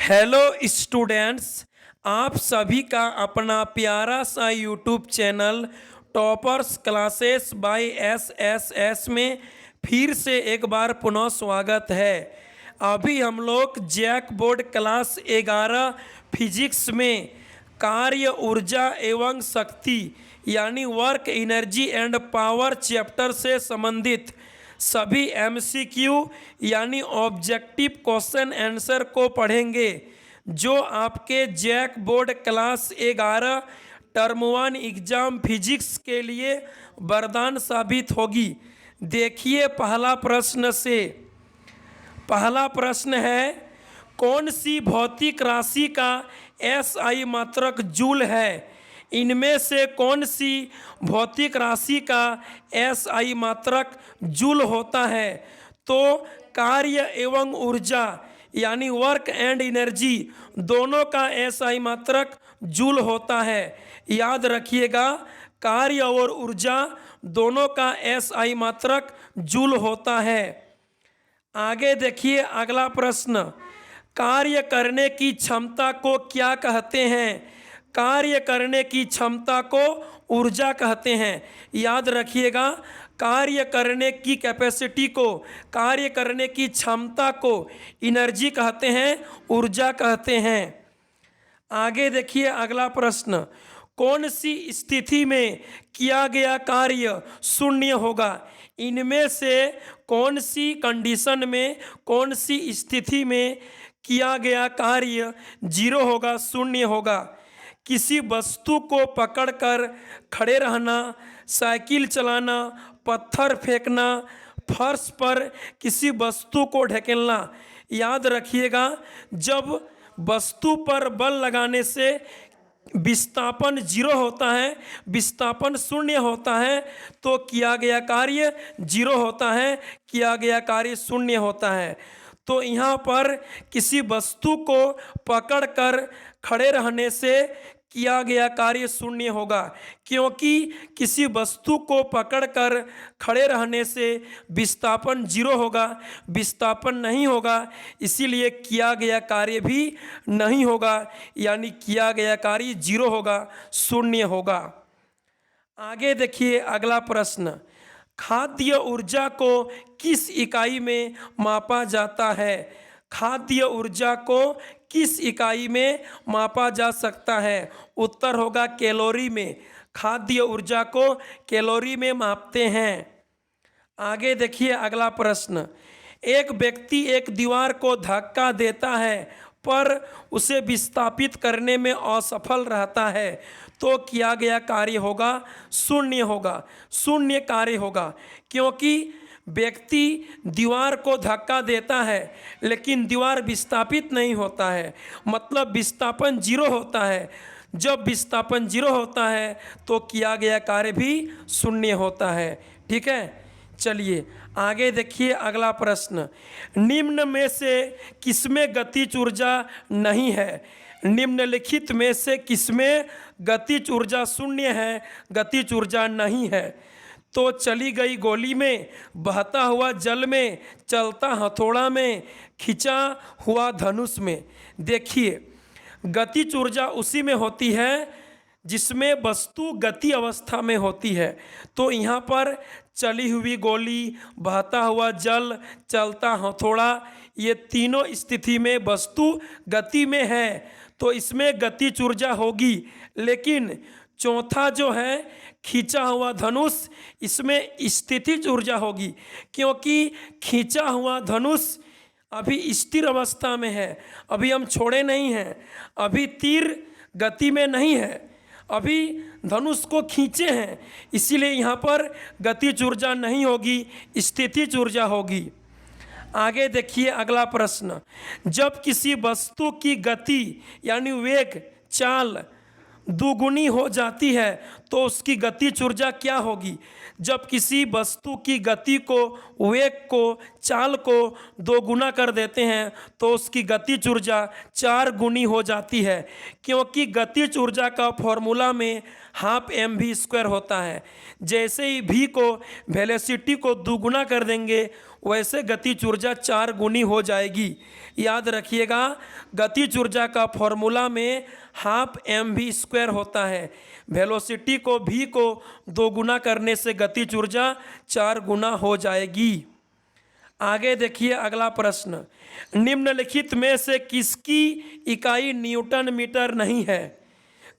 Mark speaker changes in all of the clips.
Speaker 1: Hello students, आप सभी का अपना प्यारा सा YouTube channel toppers classes by S में फिर से एक बार पुनः स्वागत है। अभी हम लोग जैक बोर्ड क्लास 11 फिजिक्स में कार्य ऊर्जा एवं शक्ति यानी work energy and power chapter से संबंधित सभी एमसीक्यू यानी ऑब्जेक्टिव क्वेश्चन आंसर को पढ़ेंगे, जो आपके JAC board class 11 term 1 exam physics के लिए वरदान साबित होगी। देखिए पहला प्रश्न है, कौन सी भौतिक राशि का एसआई मात्रक जूल है? इनमें से कौन सी भौतिक राशि का एसआई मात्रक जूल होता है? तो कार्य एवं ऊर्जा यानी वर्क एंड एनर्जी दोनों का एसआई मात्रक जूल होता है। याद रखिएगा, कार्य और ऊर्जा दोनों का एसआई मात्रक जूल होता है। आगे देखिए अगला प्रश्न, कार्य करने की क्षमता को क्या कहते हैं? कार्य करने की क्षमता को ऊर्जा कहते हैं। याद रखिएगा, कार्य करने की कैपेसिटी को, कार्य करने की क्षमता को एनर्जी कहते हैं, ऊर्जा कहते हैं। आगे देखिए अगला प्रश्न, कौन सी स्थिति में किया गया कार्य शून्य होगा? इनमें से कौन सी कंडीशन में, कौन सी स्थिति में किया गया कार्य जीरो होगा, शून्य होगा? किसी वस्तु को पकड़कर खड़े रहना, साइकिल चलाना, पत्थर फेंकना, फर्श पर किसी वस्तु को ढकेलना। याद रखिएगा, जब वस्तु पर बल लगाने से विस्थापन जीरो होता है, विस्थापन शून्य होता है, तो किया गया कार्य जीरो होता है, किया गया कार्य शून्य होता है। तो यहाँ पर किसी वस्तु को पकड़कर खड़े रहने से किया गया कार्य शून्य होगा, क्योंकि किसी वस्तु को पकड़कर खड़े रहने से विस्थापन जीरो होगा, विस्थापन नहीं होगा, इसीलिए किया गया कार्य भी नहीं होगा, यानी किया गया कार्य जीरो होगा, शून्य होगा। आगे देखिए अगला प्रश्न, खाद्य ऊर्जा को किस इकाई में मापा जाता है? खाद्य ऊर्जा को किस इकाई में मापा जा सकता है? उत्तर होगा कैलोरी में। खाद्य ऊर्जा को कैलोरी में मापते हैं। आगे देखिए अगला प्रश्न, एक व्यक्ति एक दीवार को धक्का देता है पर उसे विस्थापित करने में असफल रहता है, तो किया गया कार्य होगा शून्य होगा, शून्य कार्य होगा, क्योंकि व्यक्ति दीवार को धक्का देता है लेकिन दीवार विस्थापित नहीं होता है, मतलब विस्थापन जीरो होता है। जब विस्थापन जीरो होता है तो किया गया कार्य भी शून्य होता है। ठीक है, चलिए आगे देखिए अगला प्रश्न, निम्न में से किसमें गतिज ऊर्जा नहीं है? निम्नलिखित में से किसमें गतिज ऊर्जा शून्य है, गतिज ऊर्जा नहीं है? तो चली गई गोली में, बहता हुआ जल में, चलता हथौड़ा में, खिंचा हुआ धनुष में। देखिए, गतिज ऊर्जा उसी में होती है जिसमें वस्तु गति अवस्था में होती है। तो यहाँ पर चली हुई गोली, बहता हुआ जल, चलता हथौड़ा, ये तीनों स्थिति में वस्तु गति में है, तो इसमें गतिज ऊर्जा होगी। लेकिन चौथा जो है खींचा हुआ धनुष, इसमें स्थितिज ऊर्जा होगी, क्योंकि खींचा हुआ धनुष अभी स्थिर अवस्था में है, अभी हम छोड़े नहीं हैं, अभी तीर गति में नहीं है, अभी धनुष को खींचे हैं, इसीलिए यहाँ पर गतिज ऊर्जा नहीं होगी, स्थितिज ऊर्जा होगी। आगे देखिए अगला प्रश्न, जब किसी वस्तु की गति यानी वेग, चाल दुगुनी हो जाती है तो उसकी गतिज ऊर्जा क्या होगी? जब किसी वस्तु की गति को, वेग को, चाल को दो गुना कर देते हैं तो उसकी गतिज ऊर्जा 4 गुनी हो जाती है, क्योंकि गतिज ऊर्जा का फॉर्मूला में हाफ mv² होता है। जैसे ही v को, वेलोसिटी को दुगुना कर देंगे, वैसे गतिज ऊर्जा 4 गुनी हो जाएगी। याद रखिएगा, गतिज ऊर्जा का फॉर्मूला में हाफ mv² होता है। वेलोसिटी को v को 2 गुना करने से गतिज ऊर्जा 4 गुना हो जाएगी। आगे देखिए अगला प्रश्न, निम्नलिखित में से किसकी इकाई न्यूटन मीटर नहीं है?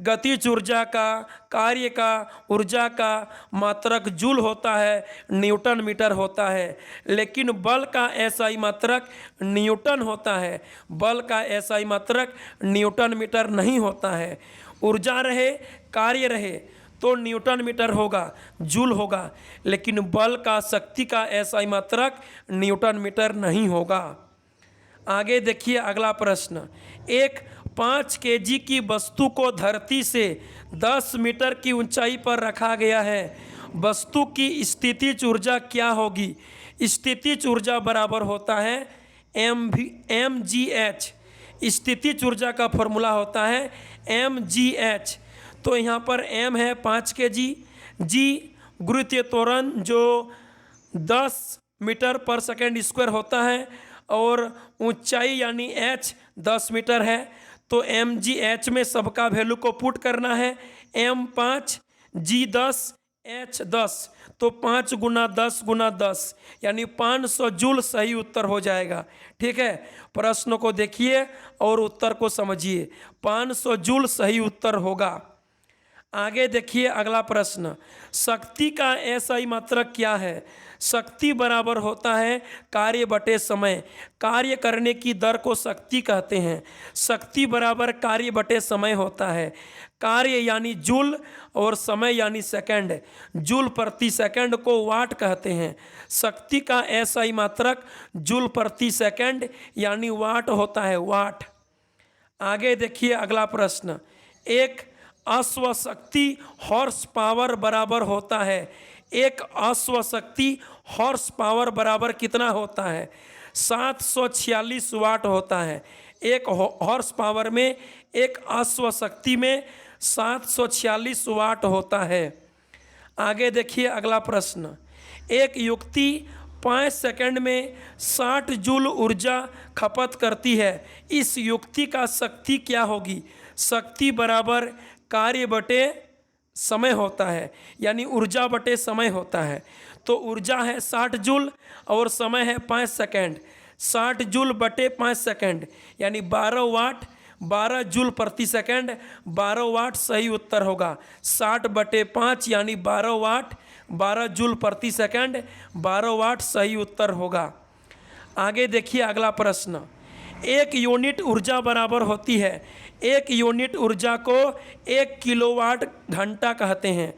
Speaker 1: गतिज ऊर्जा का, कार्य का, ऊर्जा का मात्रक जूल होता है, न्यूटन मीटर होता है। लेकिन बल का एसआई मात्रक न्यूटन होता है, बल का एसआई मात्रक न्यूटन मीटर नहीं होता है। ऊर्जा रहे, कार्य रहे तो न्यूटन मीटर होगा, जूल होगा, लेकिन बल का, शक्ति का एसआई मात्रक न्यूटन मीटर नहीं होगा। आगे देखिए अगला प्रश्न, एक 5 केजी की वस्तु को धरती से 10 मीटर की ऊंचाई पर रखा गया है। वस्तु की स्थितिज ऊर्जा क्या होगी? स्थितिज ऊर्जा बराबर होता है mgh। स्थितिज ऊर्जा का फॉर्मूला होता है mgh। तो यहाँ पर m है 5 केजी, g गुरुत्वीय त्वरण जो 10 मीटर पर सेकेंड स्क्वायर होता है, और ऊंचाई यानी h 10 मीटर है। तो mgh में सबका वैल्यू को पुट करना है, m 5, g 10, h 10, तो 5 गुना 10 गुना 10 यानी 500 जूल सही उत्तर हो जाएगा। ठीक है, प्रश्न को देखिए और उत्तर को समझिए, 500 जूल सही उत्तर होगा। आगे देखिए अगला प्रश्न, शक्ति का एसआई मात्रक क्या है? शक्ति बराबर होता है कार्य बटे समय। कार्य करने की दर को शक्ति कहते हैं। शक्ति बराबर कार्य बटे समय होता है। कार्य यानी जूल और समय यानी सेकंड। जूल प्रति सेकंड को वाट कहते हैं। शक्ति का एसआई मात्रक जूल प्रति सेकंड यानी वाट होता है, वाट। आगे देखिए अगला प्रश्न, एक अश्वशक्ति हॉर्स पावर बराबर होता है। एक अश्वशक्ति हॉर्स पावर बराबर कितना होता है? 746 वाट होता है। एक हॉर्स पावर में, एक अश्वशक्ति में 746 वाट होता है। आगे देखिए अगला प्रश्न, एक युक्ति 5 सेकंड में 60 जूल ऊर्जा खपत करती है। इस युक्ति का शक्ति क्या होगी? शक्ति बराबर कार्य बटे समय होता है, यानी ऊर्जा बटे समय होता है। तो ऊर्जा है 60 जूल और समय है 5 सेकंड। 60 जूल बटे 5 सेकंड यानी 12 वाट, 12 जूल प्रति सेकंड, 12 वाट सही उत्तर होगा। 60 बटे 5 यानी 12 वाट, 12 जूल प्रति सेकंड, 12 वाट सही उत्तर होगा। आगे देखिए अगला प्रश्न, एक यूनिट ऊर्जा बराबर होती है। एक यूनिट ऊर्जा को 1 किलोवाट घंटा कहते हैं।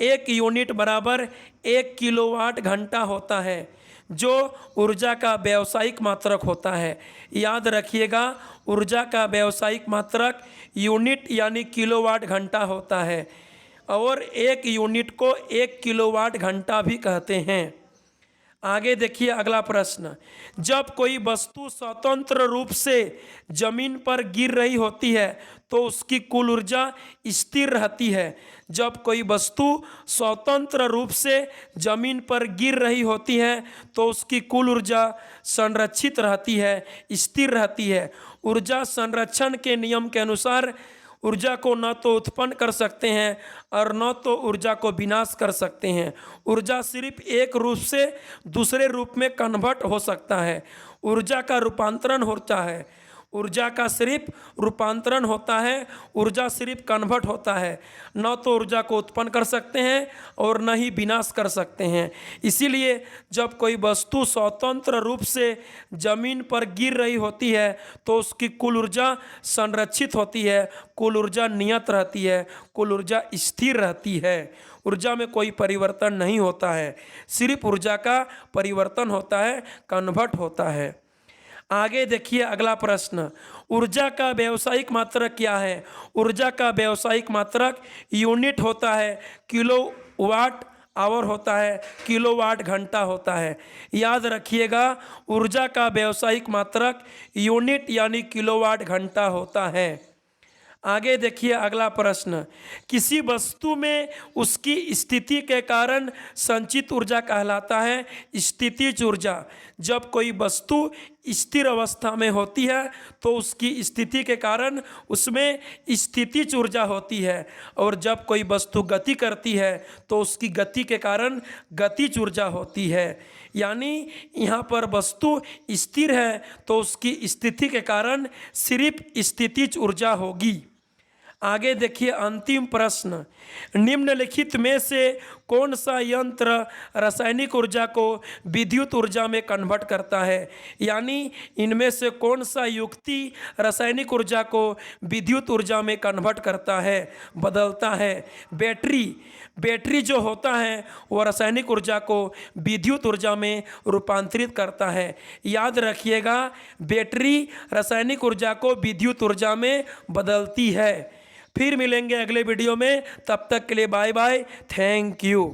Speaker 1: एक यूनिट बराबर 1 किलोवाट घंटा होता है, जो ऊर्जा का व्यावसायिक मात्रक होता है। याद रखिएगा, ऊर्जा का व्यावसायिक मात्रक यूनिट यानी किलोवाट घंटा होता है, और एक यूनिट को 1 किलोवाट घंटा भी कहते हैं। आगे देखिए अगला प्रश्न, जब कोई वस्तु स्वतंत्र रूप से जमीन पर गिर रही होती है तो उसकी कुल ऊर्जा स्थिर रहती है। जब कोई वस्तु स्वतंत्र रूप से जमीन पर गिर रही होती है तो उसकी कुल ऊर्जा संरक्षित रहती है, स्थिर रहती है। ऊर्जा संरक्षण के नियम के अनुसार ऊर्जा को न तो उत्पन्न कर सकते हैं और न तो ऊर्जा को विनाश कर सकते हैं। ऊर्जा सिर्फ एक रूप से दूसरे रूप में कन्वर्ट हो सकता है। ऊर्जा का रूपांतरण होता है, ऊर्जा का सिर्फ रूपांतरण होता है, ऊर्जा सिर्फ कन्वर्ट होता है। न तो ऊर्जा को उत्पन्न कर सकते हैं और न ही विनाश कर सकते हैं। इसीलिए जब कोई वस्तु स्वतंत्र रूप से जमीन पर गिर रही होती है तो उसकी कुल ऊर्जा संरक्षित होती है, कुल ऊर्जा नियत रहती है, कुल ऊर्जा स्थिर रहती है। ऊर्जा में कोई परिवर्तन नहीं होता है, सिर्फ ऊर्जा का परिवर्तन होता है, कन्वर्ट होता है। आगे देखिए अगला प्रश्न, ऊर्जा का व्यावसायिक मात्रक क्या है? ऊर्जा का व्यावसायिक मात्रक यूनिट होता है, किलोवाट आवर होता है, किलोवाट घंटा होता है। याद रखिएगा, ऊर्जा का व्यावसायिक मात्रक यूनिट यानी किलोवाट घंटा होता है। आगे देखिए अगला प्रश्न, किसी वस्तु में उसकी स्थिति के कारण संचित ऊर्जा कहलाता है स्थितिज ऊर्जा। जब कोई वस्तु स्थिर अवस्था में होती है तो उसकी स्थिति के कारण उसमें स्थितिज ऊर्जा होती है, और जब कोई वस्तु गति करती है तो उसकी गति के कारण गतिज ऊर्जा होती है। यानी यहाँ पर वस्तु स्थिर है तो उसकी स्थिति के कारण सिर्फ स्थितिज ऊर्जा होगी। आगे देखिए अंतिम प्रश्न, निम्नलिखित में से कौन सा यंत्र रासायनिक ऊर्जा को विद्युत ऊर्जा में कन्वर्ट करता है। यानी इनमें से कौन सा युक्ति रासायनिक ऊर्जा को विद्युत ऊर्जा में कन्वर्ट करता है, बदलता है। बैटरी जो होता है वो रासायनिक ऊर्जा को विद्युत ऊर्जा में रूपांतरित करता है। याद रखिएगा, बैटरी रासायनिक ऊर्जा को विद्युत ऊर्जा में बदलती है। फिर मिलेंगे अगले वीडियो में, तब तक के लिए बाय बाय, थैंक यू।